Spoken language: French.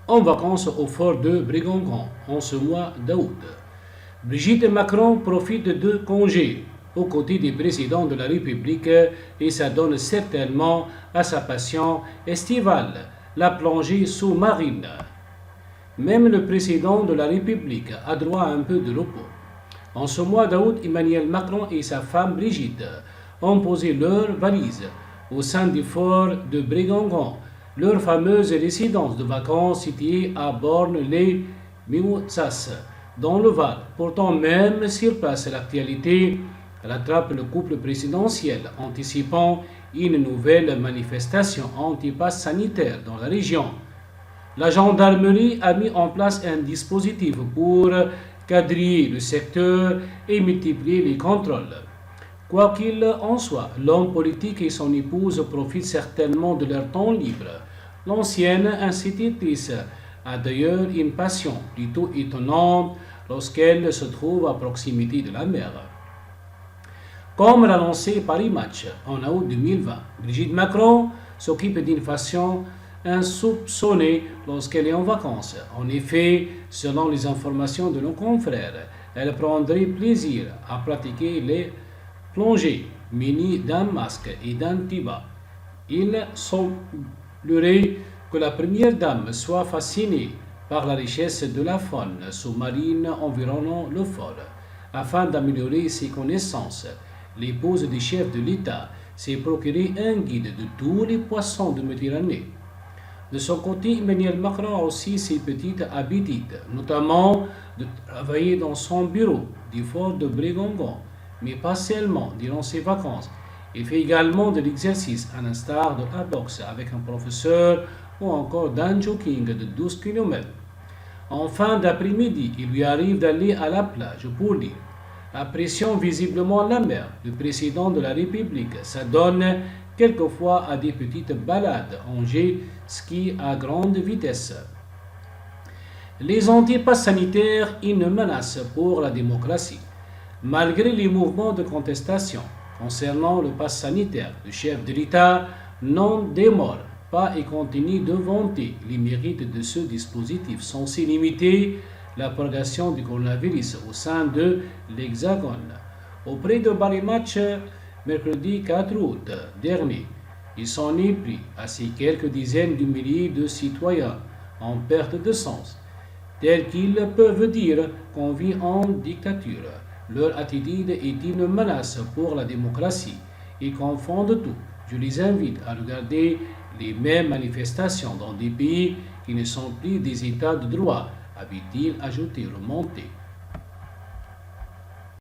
en vacances au fort de Brégangan en ce mois d'août. Brigitte Macron profite de congés aux côtés du président de la République et s'adonne certainement à sa passion estivale, la plongée sous-marine. Même le président de la République a droit à un peu de repos. En ce mois d'août, Emmanuel Macron et sa femme Brigitte ont posé leurs valises au sein du fort de Brégangan, leur fameuse résidence de vacances située à Borne-les-Mimosas, dans le Var. Pourtant, même sur place, l'actualité rattrape le couple présidentiel, anticipant une nouvelle manifestation anti-pass sanitaire dans la région. La gendarmerie a mis en place un dispositif pour quadriller le secteur et multiplier les contrôles. Quoi qu'il en soit, l'homme politique et son épouse profitent certainement de leur temps libre. L'ancienne institutrice a d'ailleurs une passion plutôt étonnante lorsqu'elle se trouve à proximité de la mer. Comme l'a annoncé Paris Match en août 2020, Brigitte Macron s'occupe d'une façon insoupçonnée lorsqu'elle est en vacances. En effet, selon les informations de nos confrères, elle prendrait plaisir à pratiquer les plongées munies d'un masque et d'un tuba. Il semblerait que la première dame soit fascinée par la richesse de la faune sous-marine environnant le fort. Afin d'améliorer ses connaissances, l'épouse du chef de l'État s'est procuré un guide de tous les poissons de Méditerranée. De son côté, Emmanuel Macron a aussi ses petites habitudes, notamment de travailler dans son bureau du fort de Brégangan, mais pas seulement durant ses vacances. Il fait également de l'exercice, à l'instar de la boxe avec un professeur ou encore d'un jogging de 12 km. En fin d'après-midi, il lui arrive d'aller à la plage pour lire. Appréciant visiblement la mer, le président de la République s'adonne quelquefois à des petites balades en jet ski à grande vitesse. Les antipasses sanitaires, une menace pour la démocratie. Malgré les mouvements de contestation concernant le pass sanitaire, le chef de l'État n'en démord pas et continue de vanter les mérites de ce dispositif censé limiter la propagation du coronavirus au sein de l'Hexagone. Auprès de Paris Match, mercredi 4 août dernier, il s'en est pris à ces quelques dizaines de milliers de citoyens en perte de sens, tels qu'ils peuvent dire qu'on vit en dictature. Leur attitude est une menace pour la démocratie. Ils confondent tout. Je les invite à regarder les mêmes manifestations dans des pays qui ne sont plus des États de droit, avait-il ajouté remonté.